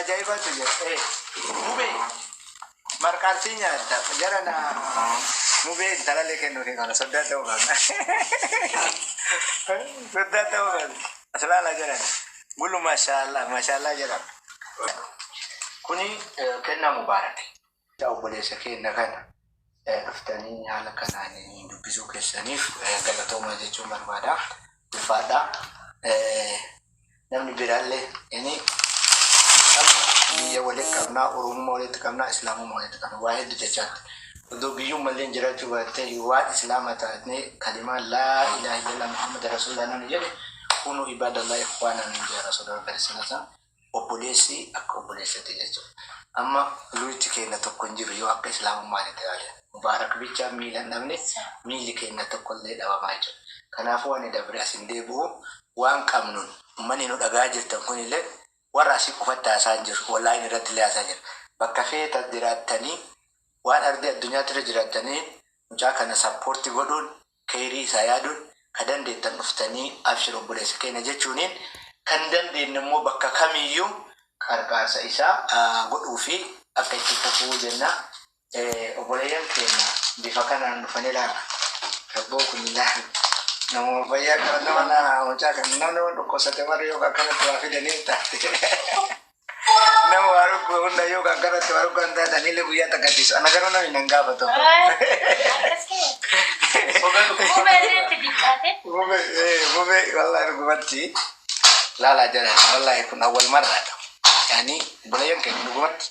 ajaa'ibatu jira. Mubee marqaarsiinya jara na mubee intalalee kennuufi kana soddaa ta'uu qabna. Soddaa ta'uu qabna. Asalaalaa jiran gullu maashaallah jedhama. Kuni kennaa mubaarak. Obboleessa keenya kana dhuftanii haala kanaan dubbisuu keessaniif galatooma jechuun barbaada. Ulfaadha. Namni biraallee inni biyya walitti qabnaa, Oromoo walitti qabnaa, Islaamummaa walitti qabnaa. Waa hedduu jechaatti. Iddoo biyyuun mallee jiraachuu baattee waan Islaamaa taatee kalimaa laa ilaaha illallah Muhammad Rasulullah namni jedhe kunu ibadallah ikhwanan min Rasulullah sallallahu obboleessi akka obboleessatti jechuudha. Amma luuti keenya tokko hin jiru yoo akka Islaamummaa itti ilaale. Mubaarak bicha miila namni miilli keenya tokko illee dhabamaa jechuudha. Kanaafuu ani dabre asin deebi'u waan qabnuun uummanni nu dhagaa jirtan kunillee warra asii qofatti haasaan jiru. Wallaahi irratti illee haasaan jiru. Bakka feeta jiraattanii waan ardii addunyaatti irra jiraattanii mucaa kana sappoortii godhuun keerii isaa yaaduun kan dandeettan dhuftanii abshir obboleessa keenya jechuuniin kan dandeenye immoo bakka kamiyyuu qarqaarsa isaa godhuu fi akka itti fufuu jenna. Obboleeyyan keenya bifa kanaan dhufanii laala. Rabboo kun ilaala. Nama fayyaa kan nama mucaa kan namni dhukkubsate malee yoo akkanatti waa fidanii taate. Nama waruk hunda yoo akkanatti waruk kan taatanii illee guyyaa takkatiisu. Ana garuu namni nan gaafatu. Mubee wallahi dhugumatti laalaa jiran wallahi kun awwal marraadha. Yani obboleeyyan keenya dhugumatti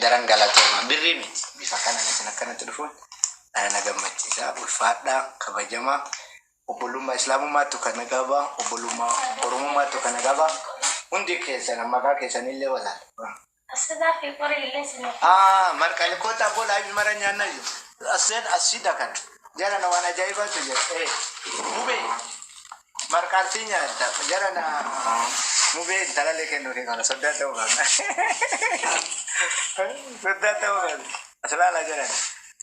daran galatooma birrii miti bifa kanaan isin akkanatti dhufuun ana gammachiisa. Ulfaadhaa kabajamaa. Obbolummaa Islaamummaatu kana qaba, obbolummaa Oromummaatu kana qaba. Hundi keessan maqaa keessanillee walaal. Asirraa fi qorii illee sinii. Marqalee koota boolaa fi mara nyaanna jiru. Aseen asida kan jara na waan ajaa'ibatu jira. Mubee marqaartii nyaata jara na mubee intalalee kennuufi kana soddaa ta'uu qabna. Soddaa ta'uu qabna. Asalaalaa jiran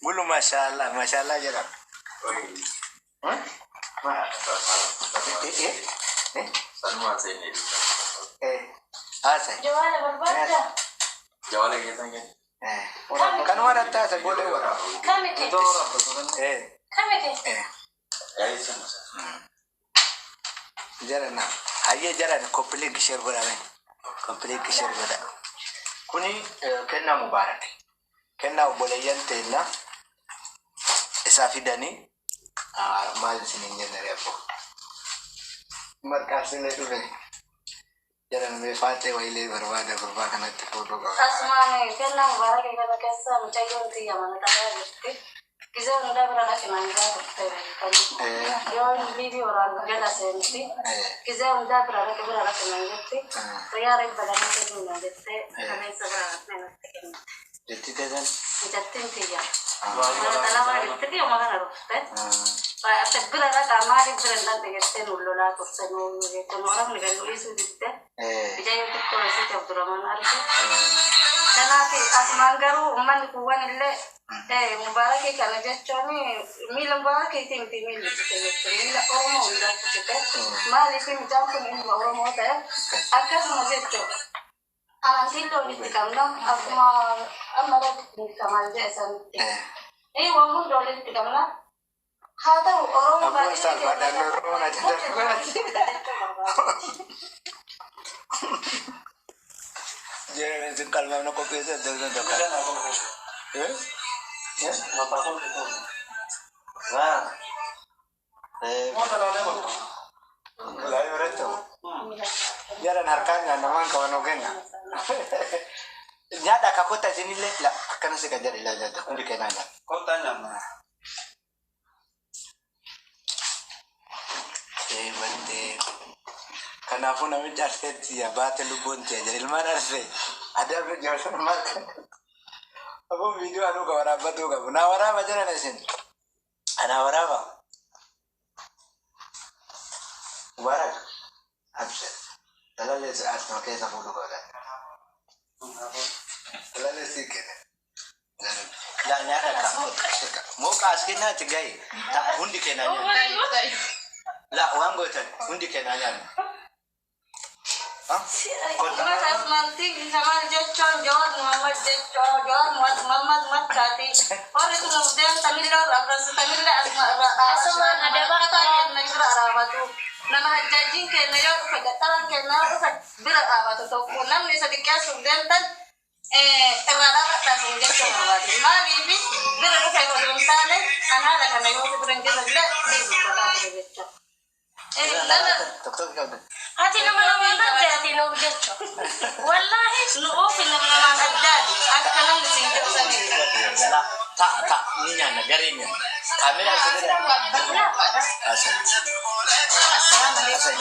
gullu maashaallah jedhama. Salman saya ni. Asal. Jawaana barbaadda. Jawaana kita ni. Kan warra taasa boleh warra. Kamite. Kamite. Ya itu sama. Jarana. Ayah jarana komplit share berada. Komplit share berada. Kuni kena mubarak. Kena obboleeyyan teenya isaafidanii maal isiniin jenna reeffu. Marqaarsilee dhufe. Jaran beefaatee wayilee barbaada gurbaa kanatti fuudhuu qaba. Asmaani kennaa mubaaraka kana keessa mucayyoon xiyya mana dhagaa jirti. Gizee hundaa bira dhaqinaan jaa yoo biibii waraana jala seenti. Gizee hundaa bira dhaqinaan jirti. Guyyaa reef badanii kennuun jettee kameessa bira dhaqinaan kennu. Jetti teessan? Jattiin xiyya. Mana dalamaa jirti yoo makana dhufte. Ate bira dhaqaa maaliif bira dhaqxe jettee nu lolaa turte nu jettee nu arabni kan nu dhiisuu didde. Bijaayoo xiqqoo isitti Abdurrahman arge. Kanaaf asmaan garuu uummanni kuwwan illee mubaarakii kana jechuun miila mubaarakiitii miti miilli cite jechuudha. Miila Oromoo hundaatti cite. Maaliif mucaan kun ilma Oromoo ta'e akkasuma jechuudha. Amantiin walitti qabna akkuma amma irratti kamal jedhe sanitti. Waan hunda walitti qabna. Haa ta'u Oromoo Jangan singkal mana kopi saya jangan dekat. Apa pun itu. Nah. Lain beretu. Jalan harkanya naman kawan ogenga. Nyata kakota sini le la akan sekajar ilaja tu di kenanya. Kota nama. Bante. Kenapa namanya Jarset ya? Bate lubun tiya. Jadi mana sih? Ada berjualan makan. Aku video anu kawara apa tuh kamu? Nawara apa jalan asin? Nawara apa? Mubarak. Absen. Dalam les saat makai sabulu kau dah. Dalam les sikit. Dah nyata kamu. Mau kasihnya cegai. Tak undi kenanya. Lah orang gotan undi kenanya. Mas asmanti sama aja Jual mama kati. Orang itu kemudian tamilnya orang tamilnya asal ada apa yang negara Arab itu. Nama jajing kena yo kegatalan kena berat apa tuh kunam ni sedikit sudah tan errada tak sudah coba. Mali bis berat kayak orang tane anak ada kena yo sebenarnya berat di kota itu. Dokter kau. Hati nama-nama nanti hati nama jatuh. Wallahi nuuf nama-nama adadi. Akalan di sini kita ni. Tak ni yang negara ni. Kamera sudah. Assalamualaikum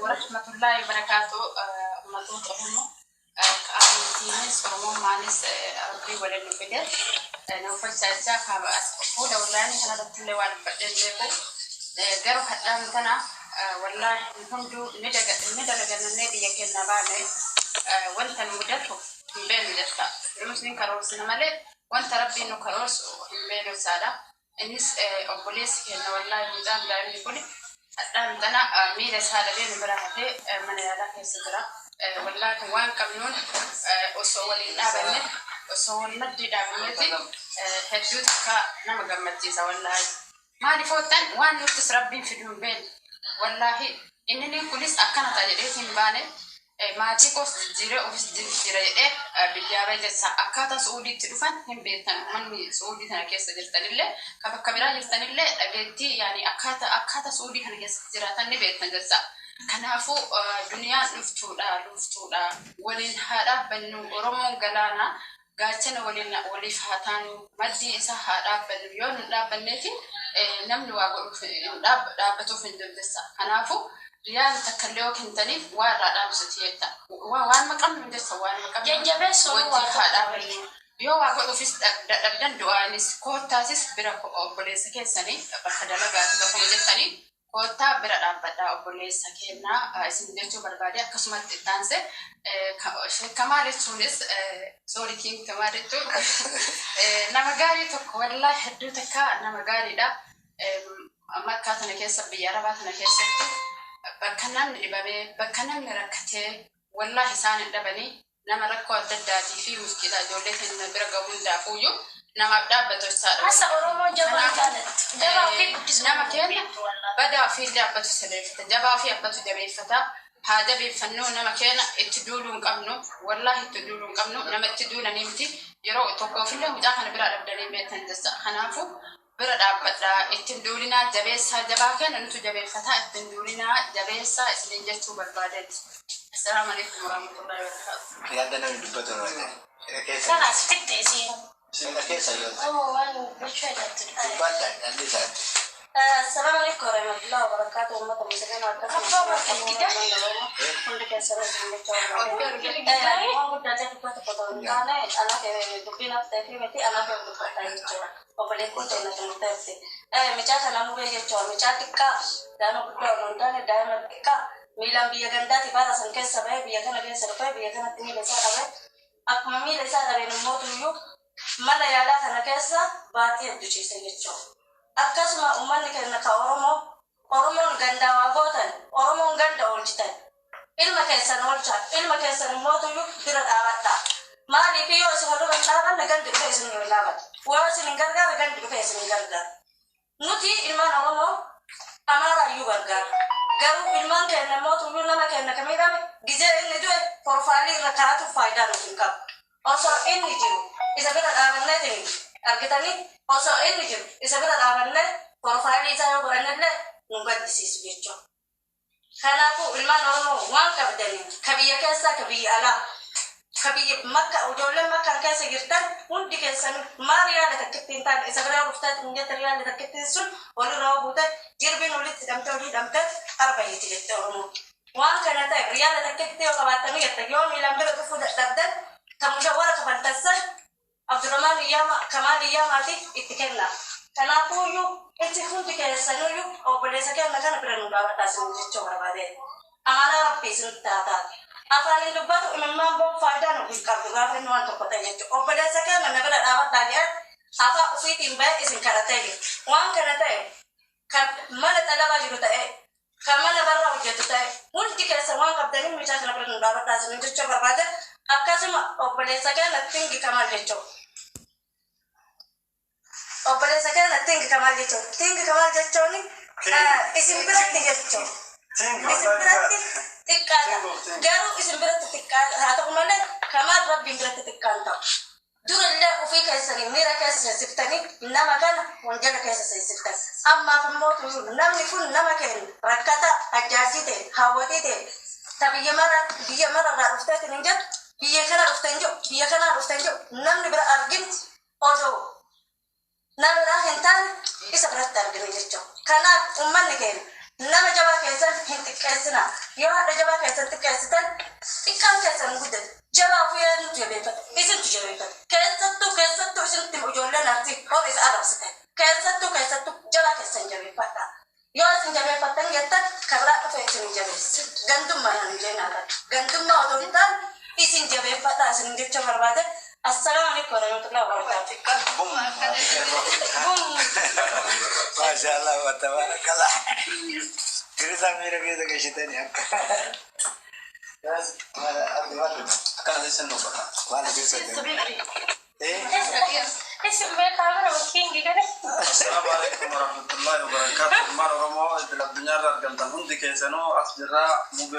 warahmatullahi wabarakatuh. Umatul Tuhan. Kami semua manis Rabbi wala nufidar. Nufid saja kami asal dawlani karena terlewat pada lepo. Garu hadam tanah. والله الحمد ندرج النادي يكن نبالي وانت المدرب بين الجسد المسلم كروس نملة وانت ربي إنه كروس بين السادة الناس أبوليس كنا والله نظام دائم يقولي الآن أنا ميرس هذا بين براهته من هذا كسدرا والله كوان كمنون وسوالي نابنة وسوالنا دابنتي هدوت كا نمجمتي والله ما نفوتن وان نفس ربي في اليوم بين والله إنني كلش أكنا تجربة بانه ما تيكوس جيرة أو جيرة بيجابة جالسة أكاتا سعودي تلفن هم بيتن من سعودي ثنا كيس جالسة كاميرا جالسة أجدي يعني أكاتا سعودي ثنا كيس جيرة ثنا بيتن جالسة كنافو دنيا لفتودا ولين هذا بنو رومون جلانا قاتنا ولين فهتان مدي إسا هذا بنو يون لا بنتي نمنو أقول لا بتوفن دلسة كنافو ريال تكليو كنتني وارا بستيتا وان مقام من دسة وان مقام جنجبه سووا يو أقول فيس دبدن دوانيس كوتاسيس برا بوليس كيساني بخدمة قاتل بخمجتني كوتا برا بدا بوليس كينا اسم ديتو بربادي كسمت تانسه كمال تونس سوري كين كمال تو نمغاري تو والله حدوتك نمغاري دا مكة تنكيس بياربات تنكيس بكنام لبابي بكنام نركته والله سان الدبني نما ركو الدداتي في مشكلة جولتين برقمون دافويو نما بدأ بتوسع هسا أورومو جبل كانت جبل في كتير نما كان بدأ في دابة سلفة جبا في أبتو جبيفتا هذا بفنون نما كان اتدولون قمنو والله اتدولون قمنو نما اتدولنا نمتي يرو توقف لهم جاكنا برا بدنا بيتن دس خنافو برا دابة اتدولنا جبيسها جبا كان أنتو جبيفتا اتدولنا جبيسها اسلنجتو بالبادت. السلام عليكم ورحمة الله وبركاته. يا دنا من دبتنا. كان أسفكت إزين. كيف سيد؟ وأنا بشوي جت. بدأ عندي ساعة. السلام عليكم ورحمة الله وبركاته. أمة المسلمين والكافرين. كل كسر أنا قلت أجل كنت قدوم. أنا كدبنا بتفهمتي أنا كدبنا وبلغ كنت أنا كمتفهم. مجاز أنا مو بيجوا مجاز تكا دانو كدوم ندان دانو تكا ميلان بيجندا تبارا سنكس سبعة بيجنا بين سبعة بيجنا تني لسا أكمل لسا بين الموت يو مالا يلا كنا كسا باتي أدوشي سنجتشو أكاسما أماني كنا كأورمون غندا وابوتن أورمون غندا أولجتن إلما كيسان أولجا إلما كيسان الموت يو برد آباتا مالي بيو سهلو غندا نغند كيسان يولابات واسن غرغا غند كيسان غرغا نوتي إلما أورمون أمارا يو غرغا غرو إلما كنا موت يو نما كنا كميرا جزء إني دوه بروفايلي ركعات فايدة نفنكم also ini jiru isa beda awanne tini argitani also ini jiru isa beda awanne profile isa yo goranne nungad disis bicho kana ko ilman oromo wan kabdani kabiya kesa kabiya ala kabiya makka ujolle makka kesa girtan undi kesa mariya da takkintan isa beda ruftat munja tariya da takkin sun wala rawo buta jirbin ulit damtoli damtat arbaiti lette oromo wan kana ta riya da takkitte o kabatami yatta yom ilam beda tufu dabdan كمشاورة كفانتسل عبد الرحمن ياما كمال ياما تي اتكلنا كنا كويو انت كنت كيسانيو او بليسا كان مكان برنو دعوة تاسم جيتشو بربادين أمانا ربي سنتاتا أفاني دباتو إمام بوم فايدانو بيكابتو غافي نوان تقوتا جيتشو او بليسا كان نبدا دعوة تاجيات أفا أفيت إمباء اسم كاراتيجي وان كاراتيجي مالت ألابا جلو تاي كمان برا وجدو تاي وانت كيسان وان قبدانين ميشاك نبرنو دعوة تاسم جيتشو بربادين akkasuma obbo obboleessa kana tingi kamal jechuun. Obboleessa kana tingi kamal jechuun. Tingi kamal jechuun isin biratti jechuun. Isin biratti xiqqaadha. Garuu isin biratti xiqqaadha. Haa ta'u malee kamal rabbiin biratti xiqqaan ta'u. Durallee ofii keessanii miira keessa seensiftan nama kana wanjala keessa seensiftan. Ammaaf immoo namni kun nama keenya rakkata ajjaasii ta'e hawwatii ta'e ta biyya mararraa dhufteetiin hin jedhu biyya kana dhufteen jiru namni bira arginu odoo nama biraa hin taane isa biratti arginu jechuudha. Kanaaf uummanni keenya nama jabaa keessan hin xiqqeessina. Yoo haadha jabaa keessan xiqqeessitan xiqqaan keessan guddate. Jabaa fuudhee nuti jabeeffate. Isintu jabeeffate. Keessattuu isinitti ijoolleen artii hori isa arrabsitan. Keessattuu jabaa keessan jabeeffadha. Yoo isin jabeeffattan jettan kabiraa dhufee isin jabeessi. Gandummaa hin jeenaadha. Gandummaa otoo hin taane isin jabeeffadha isin jecha barbaade. Assalamu alaikum warahmatullahi wabarakatuh. Masyaallah wa tabarakallah. Kirisa mira kita ke sitani akka. Yes, Kan ada sen nuba. wala bisa. Assalamualaikum warahmatullahi wabarakatuh. Mar Oromo ila dunyar argamtan hundi kesano asjira mube